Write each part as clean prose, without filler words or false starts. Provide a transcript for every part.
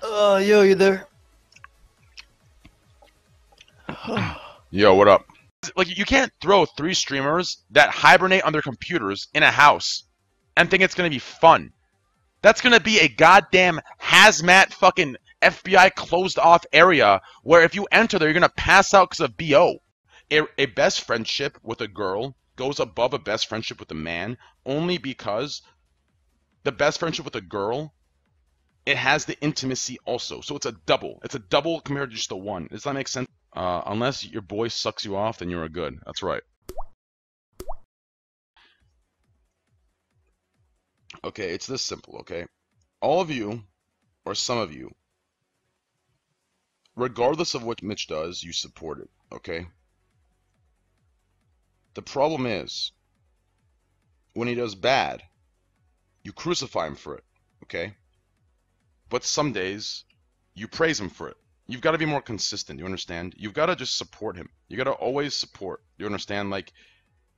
Yo, you there? Yo, what up? Like, you can't throw 3 streamers that hibernate on their computers in a house and think it's gonna be fun. That's gonna be a goddamn hazmat fucking FBI closed off area where if you enter there, you're gonna pass out because of BO. A best friendship with a girl goes above a best friendship with a man only because the best friendship with a girl, it has the intimacy also. So it's a double. It's a double compared to just a one. Does that make sense? Unless your boy sucks you off, then you're a good. That's right. Okay, it's this simple, okay? All of you, or some of you, regardless of what Mitch does, you support it, okay? The problem is, when he does bad, you crucify him for it, okay? But some days, you praise him for it. You've got to be more consistent, you understand? You've got to just support him. You got to always support, you understand? Like,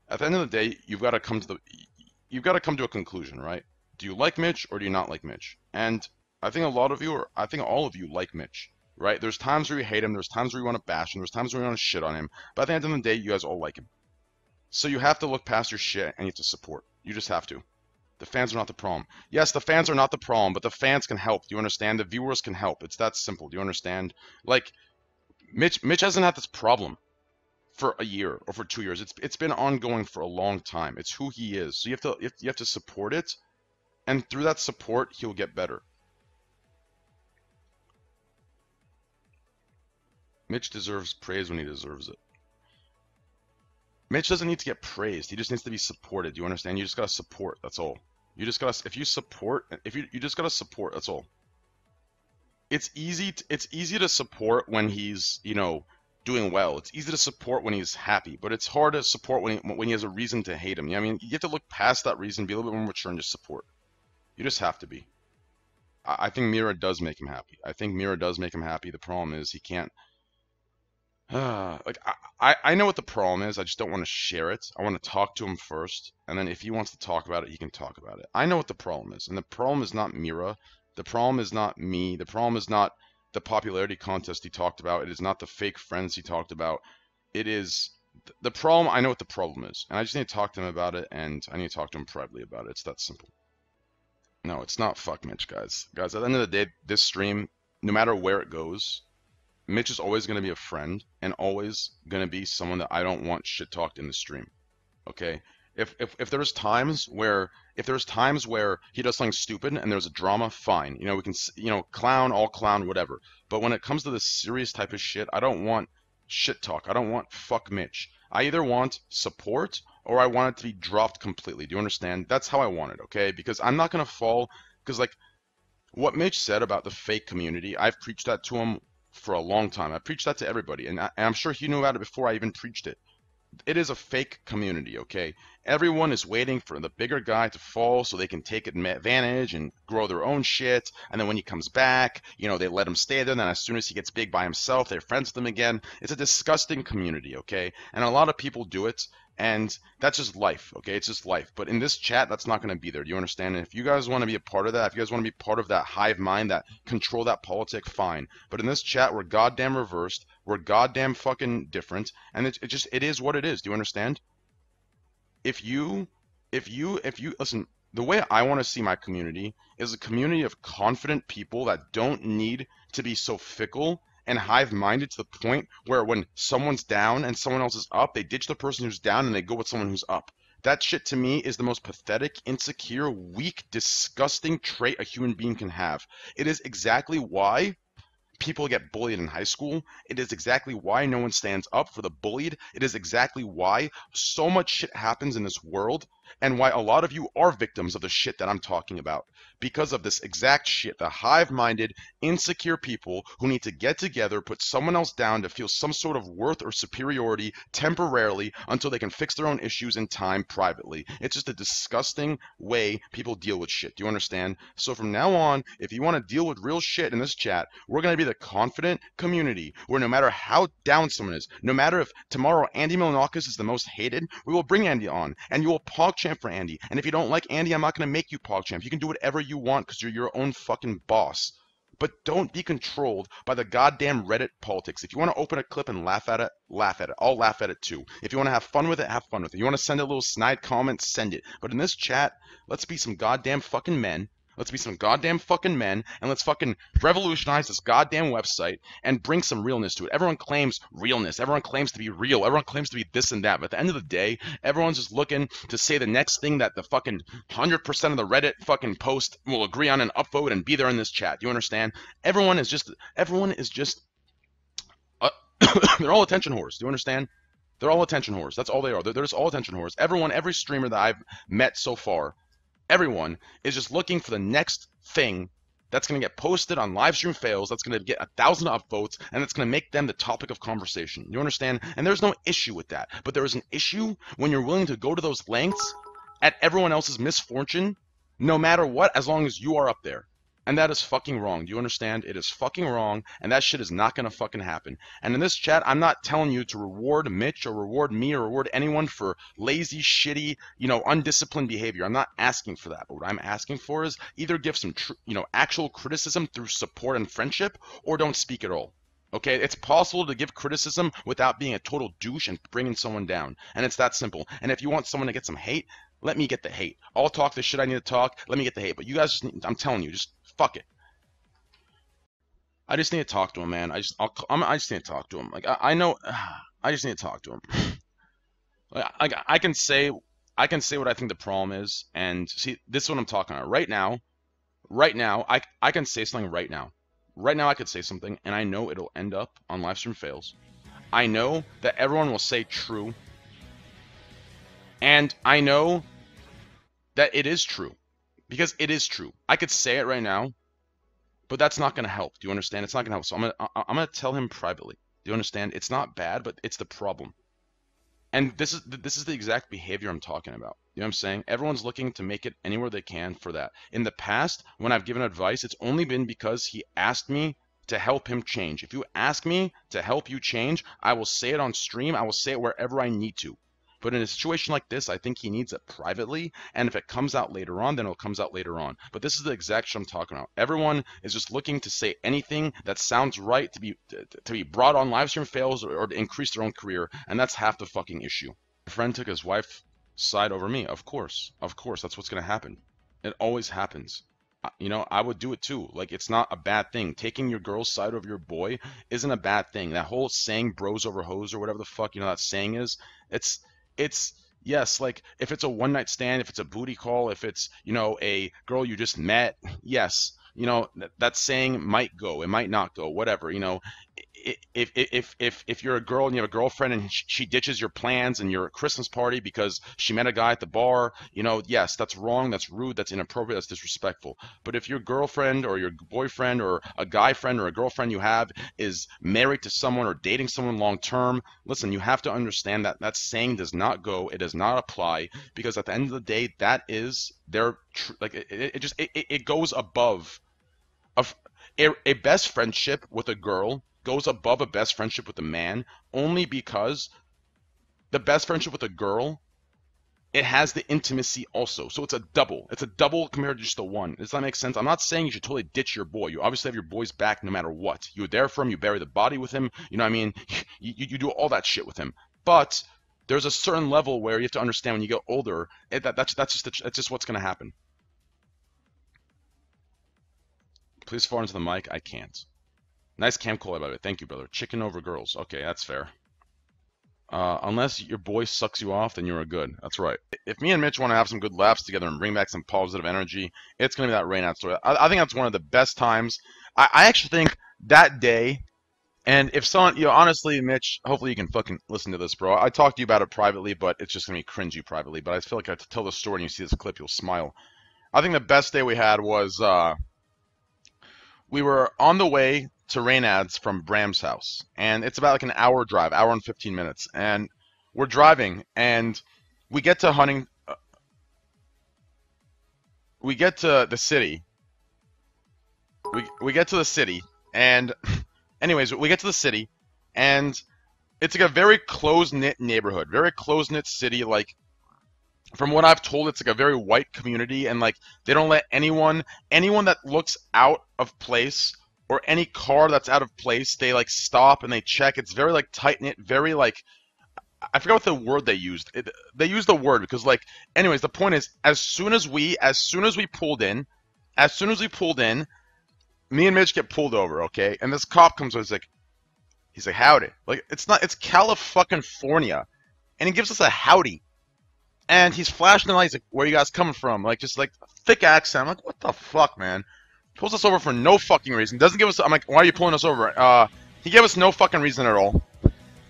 at the end of the day, you've got to come to a conclusion, right? Do you like Mitch or do you not like Mitch? And I think a lot of you, or I think all of you, like Mitch, right? There's times where you hate him, there's times where you want to bash him, there's times where you want to shit on him, but at the end of the day, you guys all like him. So you have to look past your shit and you have to support. You just have to. The fans are not the problem. Yes, the fans are not the problem, but the fans can help. Do you understand? The viewers can help. It's that simple. Do you understand? Like, Mitch hasn't had this problem for a year or for 2 years. It's been ongoing for a long time. It's who he is. So you have to support it, and through that support, he'll get better. Mitch deserves praise when he deserves it. Mitch doesn't need to get praised. He just needs to be supported. You understand? You just gotta support. That's all. You just gotta. If you support, you just gotta support. That's all. It's easy to support when he's doing well. It's easy to support when he's happy, but it's hard to support when he has a reason to hate him. You know what I mean? You have to look past that reason, be a little bit more mature, and just support. You just have to be. I think Mira does make him happy. I think Mira does make him happy. The problem is he can't. Like I know what the problem is. I just don't want to share it. I want to talk to him first, and then if he wants to talk about it, he can talk about it. I know what the problem is, and the problem is not Mira. The problem is not me. The problem is not the popularity contest he talked about. It is not the fake friends he talked about. It is the problem. I know what the problem is, and I just need to talk to him about it, and I need to talk to him privately about it. It's that simple. No, it's not fuck Mitch, guys. Guys, at the end of the day, this stream, no matter where it goes, Mitch is always going to be a friend and always going to be someone that I don't want shit talked in the stream. Okay? If there's times where he does something stupid and there's a drama, fine. We can clown, all clown, whatever. But when it comes to this serious type of shit, I don't want shit talk. I don't want fuck Mitch. I either want support or I want it to be dropped completely. Do you understand? That's how I want it, okay? Because I'm not going to fall because like what Mitch said about the fake community, I've preached that to him for a long time. I preached that to everybody, and I'm sure he knew about it before I even preached it. It is a fake community, okay? Everyone is waiting for the bigger guy to fall so they can take advantage and grow their own shit, and then when he comes back, they let him stay there, and then as soon as he gets big by himself, they're friends with him again. It's a disgusting community, okay? And a lot of people do it, and that's just life, okay? It's just life. But in this chat, that's not going to be there. Do you understand? And if you guys want to be a part of that, if you guys want to be part of that hive mind, that control that politic, fine. But in this chat, we're goddamn reversed. We're goddamn fucking different. And it is what it is. Do you understand? If you listen, the way I want to see my community is a community of confident people that don't need to be so fickle and hive-minded to the point where when someone's down and someone else is up, they ditch the person who's down and they go with someone who's up. That shit to me is the most pathetic, insecure, weak, disgusting trait a human being can have. It is exactly why people get bullied in high school. It is exactly why no one stands up for the bullied. It is exactly why so much shit happens in this world and why a lot of you are victims of the shit that I'm talking about. Because of this exact shit, the hive-minded, insecure people who need to get together, put someone else down to feel some sort of worth or superiority temporarily until they can fix their own issues in time privately. It's just a disgusting way people deal with shit. Do you understand? So from now on, if you want to deal with real shit in this chat, we're going to be the confident community where no matter how down someone is, no matter if tomorrow Andy Milonakis is the most hated, we will bring Andy on and you will PogChamp for Andy. And if you don't like Andy, I'm not going to make you PogChamp. You can do whatever you want because you're your own fucking boss. But don't be controlled by the goddamn Reddit politics. If you want to open a clip and laugh at it, laugh at it. I'll laugh at it too. If you want to have fun with it, have fun with it. You want to send a little snide comment, send it. But in this chat, let's be some goddamn fucking men. Let's be some goddamn fucking men, and let's fucking revolutionize this goddamn website and bring some realness to it. Everyone claims realness. Everyone claims to be real. Everyone claims to be this and that. But at the end of the day, everyone's just looking to say the next thing that the fucking 100% of the Reddit fucking post will agree on and upvote and be there in this chat. Do you understand? Everyone is just, they're all attention whores. Do you understand? They're all attention whores. That's all they are. They're just all attention whores. Everyone, every streamer that I've met so far, everyone is just looking for the next thing that's going to get posted on Livestream Fails, that's going to get 1,000 upvotes, and that's going to make them the topic of conversation. You understand? And there's no issue with that. But there is an issue when you're willing to go to those lengths at everyone else's misfortune, no matter what, as long as you are up there. And that is fucking wrong. Do you understand? It is fucking wrong, and that shit is not gonna fucking happen. And in this chat, I'm not telling you to reward Mitch or reward me or reward anyone for lazy, shitty, undisciplined behavior. I'm not asking for that. But what I'm asking for is either give some, actual criticism through support and friendship, or don't speak at all. Okay, it's possible to give criticism without being a total douche and bringing someone down. And it's that simple. And if you want someone to get some hate, let me get the hate. I'll talk the shit I need to talk. Let me get the hate. But you guys, I'm telling you, just fuck it. I just need to talk to him, man. I just need to talk to him. Like I know, I just need to talk to him. Like I can say what I think the problem is, and see, this is what I'm talking about. Right now, I can say something right now. Right now, I could say something, and I know it'll end up on Livestream Fails. I know that everyone will say true, and I know that it is true. Because it is true. I could say it right now, but that's not going to help. Do you understand? It's not going to help. So I'm going to tell him privately. Do you understand? It's not bad, but it's the problem. And this is the exact behavior I'm talking about. You know what I'm saying? Everyone's looking to make it anywhere they can for that. In the past, when I've given advice, it's only been because he asked me to help him change. If you ask me to help you change, I will say it on stream. I will say it wherever I need to. But in a situation like this, I think he needs it privately, and if it comes out later on, then it comes out later on. But this is the exact shit I'm talking about. Everyone is just looking to say anything that sounds right to be brought on Livestream Fails or to increase their own career, and that's half the fucking issue. My friend took his wife's side over me. Of course, that's what's gonna happen. It always happens. I would do it too. Like, it's not a bad thing. Taking your girl's side over your boy isn't a bad thing. That whole saying bros over hoes or whatever the fuck that saying is, it's yes, like if it's a one night stand, if it's a booty call, if it's a girl you just met, yes, that saying might go, it might not go, whatever. If you're a girl and you have a girlfriend and she ditches your plans and your Christmas party because she met a guy at the bar, yes, that's wrong, that's rude, that's inappropriate, that's disrespectful. But if your girlfriend or your boyfriend or a guy friend or a girlfriend you have is married to someone or dating someone long term, listen, you have to understand that that saying does not go, it does not apply, because at the end of the day, that is their it goes above a best friendship with a girl goes above a best friendship with a man, only because the best friendship with a girl, it has the intimacy also. So it's a double. It's a double compared to just the one. Does that make sense? I'm not saying you should totally ditch your boy. You obviously have your boy's back no matter what. You're there for him. You bury the body with him. You know what I mean? You do all that shit with him. But there's a certain level where you have to understand when you get older, that's just what's going to happen. Please fall into the mic. I can't. Nice cam call, by the way. Thank you, brother. Chicken over girls. Okay, that's fair. Unless your boy sucks you off, then you're a good. That's right. If me and Mitch want to have some good laughs together and bring back some positive energy, it's going to be that Reynad story. I think that's one of the best times. I actually think that day, and if someone, honestly, Mitch, hopefully you can fucking listen to this, bro. I talked to you about it privately, but it's just going to be cringy privately. But I feel like I have to tell the story and you see this clip, you'll smile. I think the best day we had was we were on the way to Reynad's from Bram's house, and it's about like an hour drive, hour and 15 minutes, and we're driving, and we get to we get to the city, we get to the city, and anyways, we get to the city, and it's like a very close-knit neighborhood, very close-knit city. Like, from what I've told, it's like a very white community, and like they don't let anyone that looks out of place or any car that's out of place, they like stop and they check. It's very like tight knit, very like I forgot what the word they used. They used the word because like anyways, the point is as soon as we pulled in, as soon as we pulled in, me and Mitch get pulled over, okay? And this cop comes over, he's like howdy. Like it's California. And he gives us a howdy. And he's flashing the lights like, where are you guys coming from? Like just like thick accent. I'm like, what the fuck, man? Pulls us over for no fucking reason. Doesn't give us I'm like, why are you pulling us over? He gave us no fucking reason at all.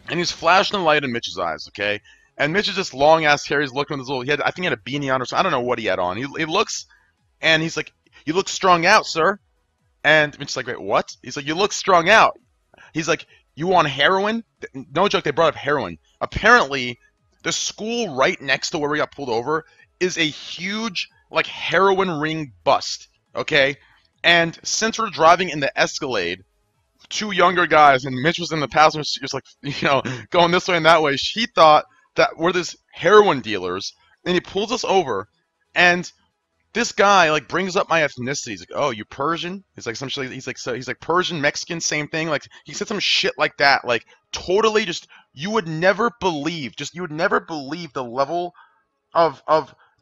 And he's flashing the light in Mitch's eyes, okay? And Mitch is just long ass hair. He's looking at this little. I think he had a beanie on or something. I don't know what he had on. He looks, and he's like, "You look strung out, sir." And Mitch's like, "Wait, what?" He's like, "You look strung out." He's like, "You on heroin?" No joke. They brought up heroin. Apparently, the school right next to where we got pulled over is a huge like heroin ring bust. Okay, and since we're driving in the Escalade, two younger guys, and Mitch was in the passenger seat, just like, going this way and that way. He thought that we're this heroin dealers, and he pulls us over, and this guy like brings up my ethnicity. He's like, "Oh, you Persian?" He's like some shit. He's like Persian, Mexican, same thing. Like he said some shit like that. Like totally, just you would never believe. You would never believe the level of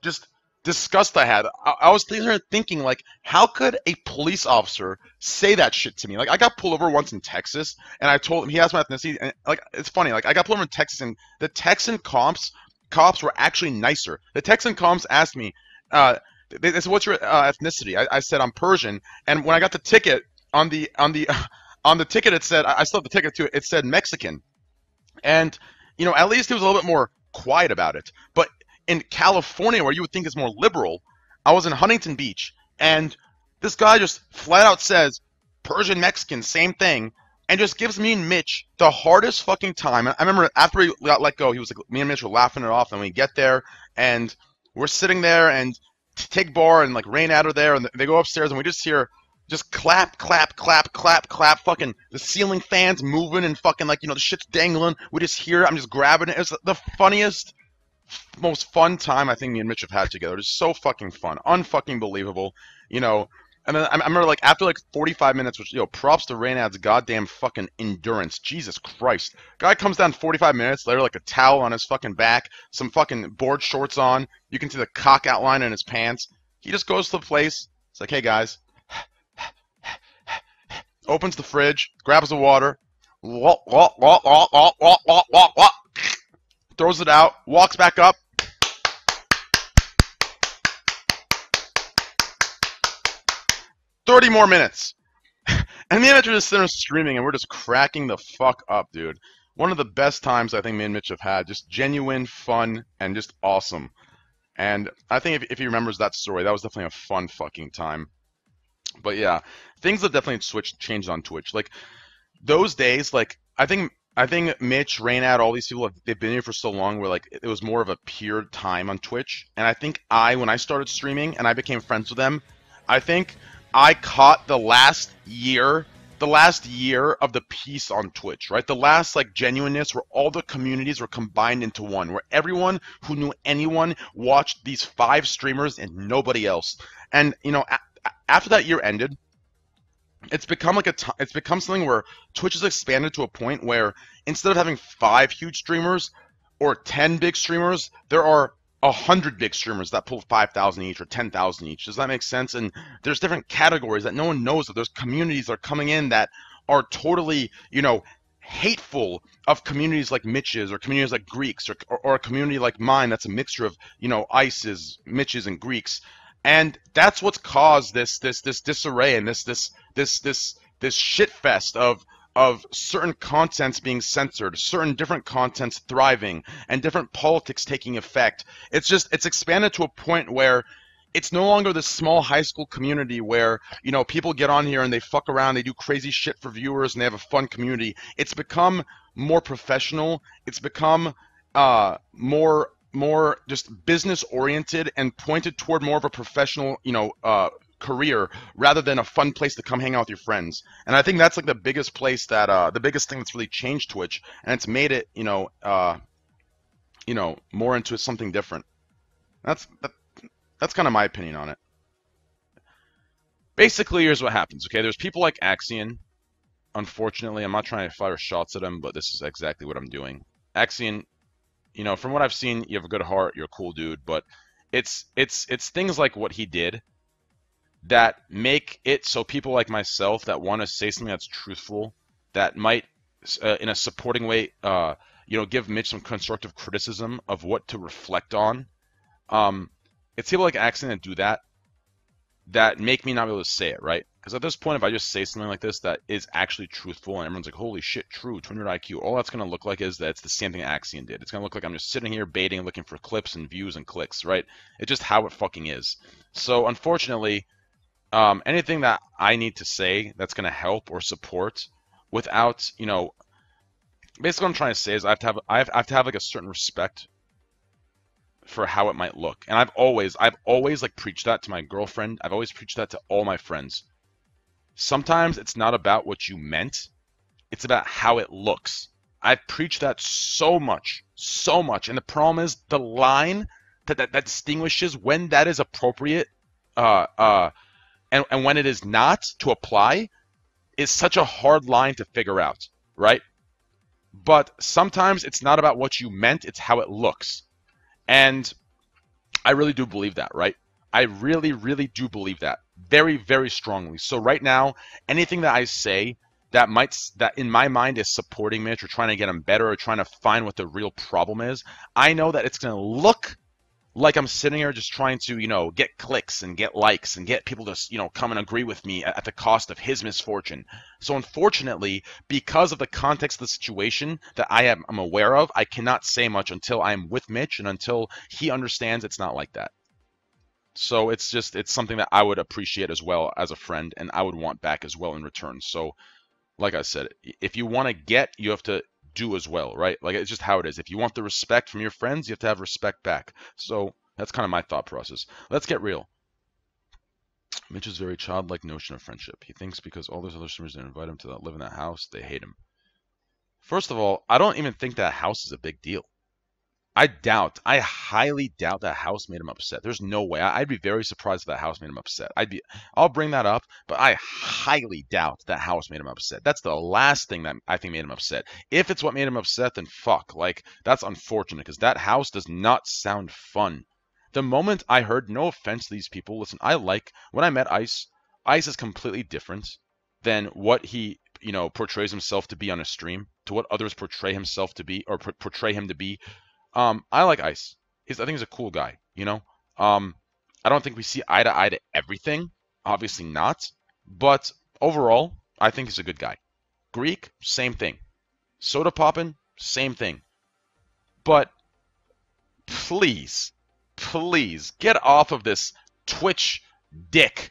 just disgust I had. I was thinking like, how could a police officer say that shit to me? Like I got pulled over once in Texas, and I told him, he asked my ethnicity, and like it's funny. Like I got pulled over in Texas, and the Texan cops were actually nicer. The Texan cops asked me, they said, "What's your ethnicity?" I said I'm Persian, and when I got the ticket on the on the ticket, it said, I still have the ticket too. It said Mexican, and at least he was a little bit more quiet about it. But in California, where you would think is more liberal, I was in Huntington Beach, and this guy just flat out says, Persian, Mexican, same thing, and just gives me and Mitch the hardest fucking time. I remember after we got let go, he was like, me and Mitch were laughing it off, and we get there, and we're sitting there, and Tig Bar and like Reynad are there, and they go upstairs, and we just hear just clap, clap, clap, clap, clap, fucking the ceiling fans moving, and fucking like, the shit's dangling. We just hear it. I'm just grabbing it. It's the funniest, most fun time I think me and Mitch have had together. It's so fucking fun, unfucking believable, And then I remember like after like 45 minutes, which props to Reynad's goddamn fucking endurance. Jesus Christ, guy comes down 45 minutes later like a towel on his fucking back, some fucking board shorts on. You can see the cock outline in his pants. He just goes to the place. It's like, hey guys, opens the fridge, grabs the water, throws it out, walks back up. 30 more minutes. And me and Mitch are just sitting there streaming, and we're just cracking the fuck up, dude. One of the best times I think me and Mitch have had. Just genuine fun and just awesome. And I think if he remembers that story, that was definitely a fun fucking time. But yeah, things have definitely changed on Twitch. Like those days, like I think Mitch, Reynad, all these people, they've been here for so long where like it was more of a pure time on Twitch. And I think when I started streaming and I became friends with them, I think I caught the last year of the peace on Twitch, right? The last like genuineness where all the communities were combined into one, where everyone who knew anyone watched these 5 streamers and nobody else. And after that year ended, it's become it's become something where Twitch has expanded to a point where instead of having 5 huge streamers or 10 big streamers, there are 100 big streamers that pull 5,000 each or 10,000 each. Does that make sense? And there's different categories that no one knows, that there's communities that are coming in that are totally, hateful of communities like Mitch's or communities like Greeks or a community like mine that's a mixture of, Ices, Mitch's, and Greeks. And that's what's caused this disarray and this shit fest of certain contents being censored, certain different contents thriving, and different politics taking effect. It's expanded to a point where it's no longer this small high school community where, people get on here and they fuck around, they do crazy shit for viewers, and they have a fun community. It's become more professional. It's become more just business oriented and pointed toward more of a professional, career rather than a fun place to come hang out with your friends. And I think that's like the biggest place that the biggest thing that's really changed Twitch, and it's made it more into something different. That's kind of my opinion on it. Basically, here's what happens, okay? There's people like Axion. Unfortunately, I'm not trying to fire shots at him, but this is exactly what I'm doing. Axion, you know, from what I've seen, you have a good heart, you're a cool dude, but it's things like what he did that make it so people like myself that want to say something that's truthful, that might, in a supporting way, you know, give Mitch some constructive criticism of what to reflect on. It's people like Axion that do that, that make me not be able to say it, right? Because at this point, if I just say something like this that is actually truthful and everyone's like, holy shit, true, 200 IQ, all that's going to look like is that it's the same thing Axion did. It's going to look like I'm just sitting here baiting, looking for clips and views and clicks, right? It's just how it fucking is. So unfortunately, anything that I need to say that's going to help or support without, you know, basically what I'm trying to say is I have to have like a certain respect for how it might look. And I've always like preached that to my girlfriend. I've always preached that to all my friends. Sometimes it's not about what you meant. It's about how it looks. I've preached that so much. And the problem is the line that distinguishes when that is appropriate and when it is not to apply is such a hard line to figure out, right? But sometimes it's not about what you meant, it's how it looks. And I really do believe that, right? I really, really do believe that very, very strongly. So right now, anything that I say that in my mind is supporting Mitch or trying to get him better or trying to find what the real problem is, I know that it's going to look like I'm sitting here just trying to, you know, get clicks and get likes and get people to, you know, come and agree with me at the cost of his misfortune. So unfortunately, because of the context of the situation that I'm aware of, I cannot say much until I'm with Mitch and until he understands it's not like that. So it's something that I would appreciate as well as a friend, and I would want back as well in return. So like I said, if you want to get, you have to do as well, right? Like, it's just how it is. If you want the respect from your friends, you have to have respect back. So that's kind of my thought process. Let's get real. Mitch's very childlike notion of friendship. He thinks because all those other streamers didn't invite him to live in that house, they hate him. First of all, I don't even think that house is a big deal. I highly doubt that house made him upset. There's no way. I'd be very surprised if that house made him upset. I'll bring that up, but I highly doubt that house made him upset. That's the last thing that I think made him upset. If it's what made him upset, then fuck. Like, that's unfortunate because that house does not sound fun. The moment I heard, no offense to these people, listen, when I met Ice is completely different than what he, you know, portrays himself to be on a stream, to what others portray himself to be or portray him to be. I like Ice. I think he's a cool guy, you know? I don't think we see eye to eye to everything. Obviously not. But overall, I think he's a good guy. Greek, same thing. Soda Poppin', same thing. But please get off of this Twitch dick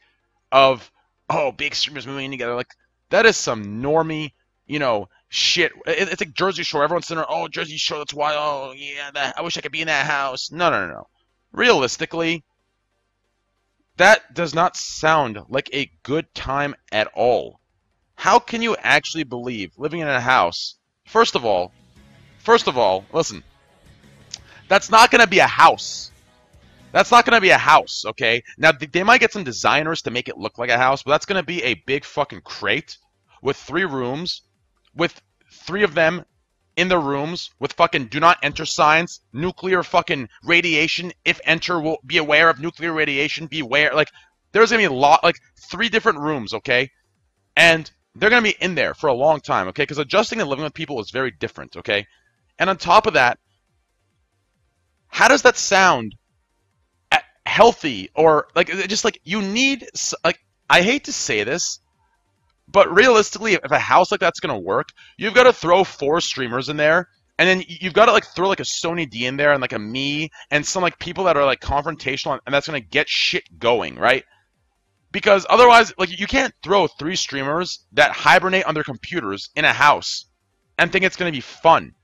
of, oh, big streamers moving together. Like, that is some normie, you know, shit. It's like Jersey Shore. Everyone's sitting there, oh, Jersey Shore, that's why, oh, yeah, I wish I could be in that house. No. Realistically, that does not sound like a good time at all. How can you actually believe living in a house? First of all, listen, that's not going to be a house. That's not going to be a house, okay? Now, they might get some designers to make it look like a house, but that's going to be a big fucking crate with 3 rooms, with 3 of them in the rooms, with fucking do not enter signs, nuclear fucking radiation, if enter, will be aware of nuclear radiation, beware. Like, there's going to be 3 different rooms, okay? And they're going to be in there for a long time, okay? Because adjusting and living with people is very different, okay? And on top of that, how does that sound healthy? Or like, just like, you need, like, I hate to say this, but realistically, if a house like that's gonna work, you've got to throw 4 streamers in there, and then you've got to like throw like a Sony D in there and like a me and some like people that are like confrontational, and that's gonna get shit going, right? Because otherwise, like, you can't throw 3 streamers that hibernate on their computers in a house and think it's gonna be fun.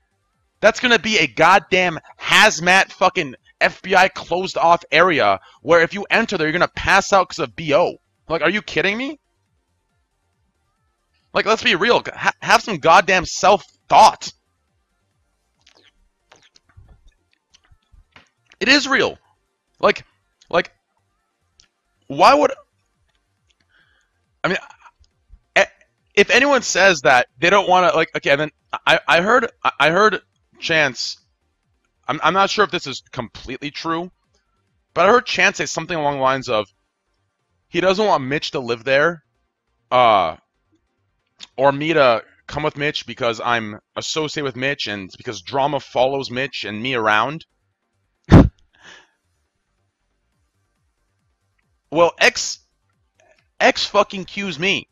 That's gonna be a goddamn hazmat fucking FBI closed off area where if you enter there, you're gonna pass out because of BO. Like, are you kidding me? Like, let's be real. Have some goddamn self-thought. It is real. Like, why would... I mean, if anyone says that they don't want to, like, okay, then I heard Chance. I'm not sure if this is completely true, but I heard Chance say something along the lines of he doesn't want Mitch to live there, or me to come with Mitch because I'm associated with Mitch and because drama follows Mitch and me around. Well, X fucking Q's me.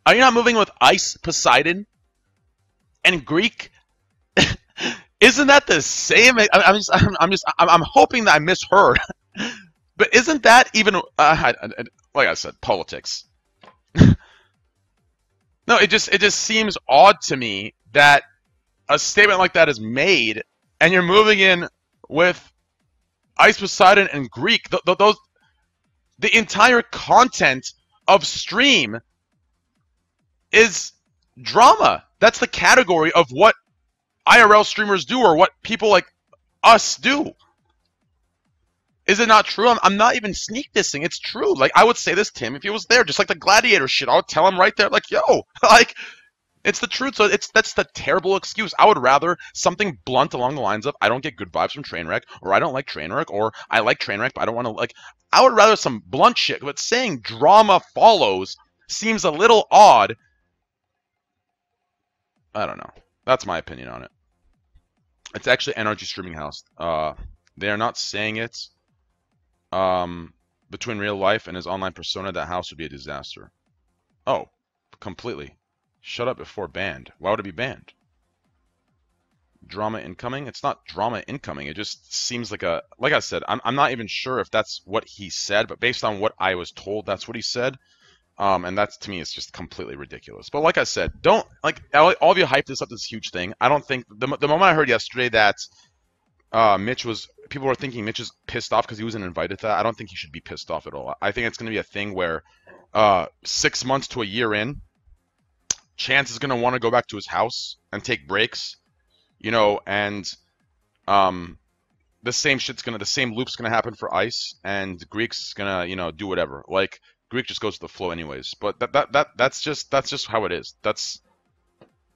Are you not moving with Ice Poseidon and Greek? Isn't that the same? I'm hoping that I misheard. But isn't that even like I said, politics? No, it just seems odd to me that a statement like that is made, and you're moving in with Ice Poseidon and Greek. The entire content of stream is drama. That's the category of what IRL streamers do, or what people like us do. Is it not true? I'm not even sneak dissing. It's true. Like, I would say this to him if he was there, just like the Gladiator shit. I would tell him right there, like, yo, like, it's the truth. So that's the terrible excuse. I would rather something blunt along the lines of, I don't get good vibes from Trainwreck, or I don't like Trainwreck, or I like Trainwreck, but I don't want to, like, I would rather some blunt shit. But saying drama follows seems a little odd. I don't know. That's my opinion on it. It's actually NRG Streaming House. They are not saying it. Between real life and his online persona, that house would be a disaster. Oh, completely. Shut up before banned. Why would it be banned? Drama incoming? It's not drama incoming. It just seems like a... Like I said, I'm not even sure if that's what he said, but based on what I was told, that's what he said. And that's, to me, is just completely ridiculous. But like I said, don't... Like, all of you hyped this up, this huge thing. I don't think... The moment I heard yesterday that Mitch was... People were thinking Mitch is pissed off because he wasn't invited to that. I don't think he should be pissed off at all. I think it's going to be a thing where 6 months to a year in, Chance is going to want to go back to his house and take breaks, you know, and the same loop's going to happen for Ice, and Greek's going to, you know, do whatever. Like, Greek just goes with the flow anyways. But that's just how it is.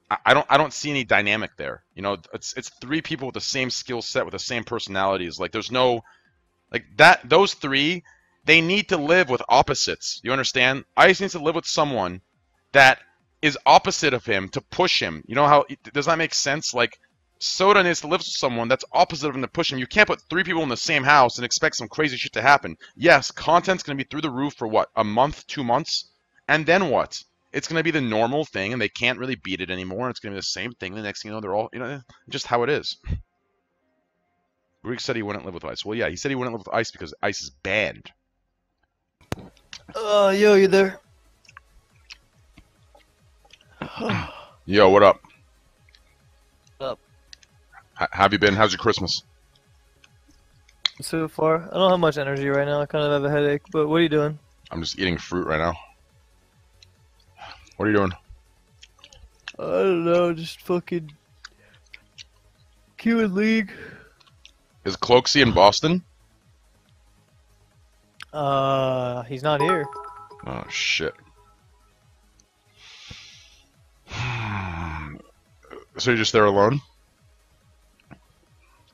I don't see any dynamic there. You know, it's three people with the same skill set, with the same personalities. Like, there's no, like, that, those three, they need to live with opposites. You understand? Ice needs to live with someone that is opposite of him to push him. You know how, does that make sense? Like, Soda needs to live with someone that's opposite of him to push him. You can't put three people in the same house and expect some crazy shit to happen. Yes, content's going to be through the roof for what, a month, 2 months? And then what? It's going to be the normal thing, and they can't really beat it anymore. It's going to be the same thing. The next thing you know, they're all, you know, just how it is. Greek said he wouldn't live with Ice. Well, yeah, he said he wouldn't live with Ice because Ice is banned. Yo, you there? Yo, what up? What up? How have you been? How's your Christmas? So far, I don't have much energy right now. I kind of have a headache, but what are you doing? I'm just eating fruit right now. What are you doing? I don't know, just fucking queuing League. Is Cloaksy in Boston? He's not here. Oh, shit. So you're just there alone?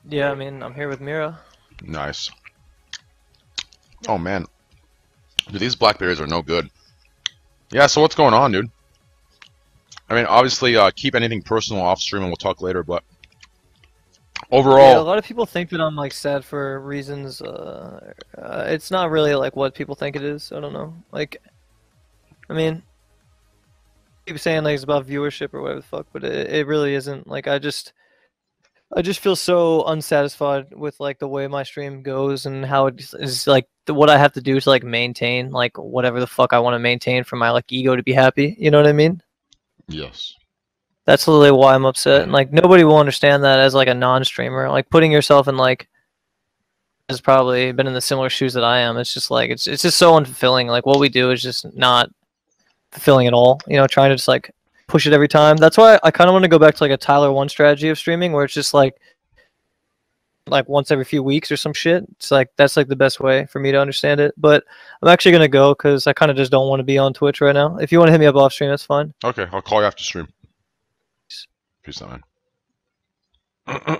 Yeah, I mean, I'm here with Mira. Nice. Oh, man. Dude, these blackberries are no good. Yeah, so what's going on, dude? I mean, obviously, keep anything personal off stream and we'll talk later, but overall... Yeah, a lot of people think that I'm, like, sad for reasons, it's not really, like, what people think it is. I don't know. Like, I mean, keep saying, like, it's about viewership or whatever the fuck, but it really isn't. Like, I just feel so unsatisfied with, like, the way my stream goes and how it is, like, what I have to do to, like, maintain, like, whatever the fuck I want to maintain for my, like, ego to be happy. You know what I mean? Yes. That's literally why I'm upset. And, like, nobody will understand that as, like, a non-streamer. Like, putting yourself in, like, has probably been in the similar shoes that I am. It's just, like, it's just so unfulfilling. Like, what we do is just not fulfilling at all. You know, trying to just, like, push it every time. That's why I kind of want to go back to, like, a Tyler 1 strategy of streaming where it's just, like, like once every few weeks or some shit. It's like that's like the best way for me to understand it. But I'm actually gonna go because I kind of just don't want to be on Twitch right now. If you want to hit me up off stream, that's fine. Okay, I'll call you after stream. Peace out, man.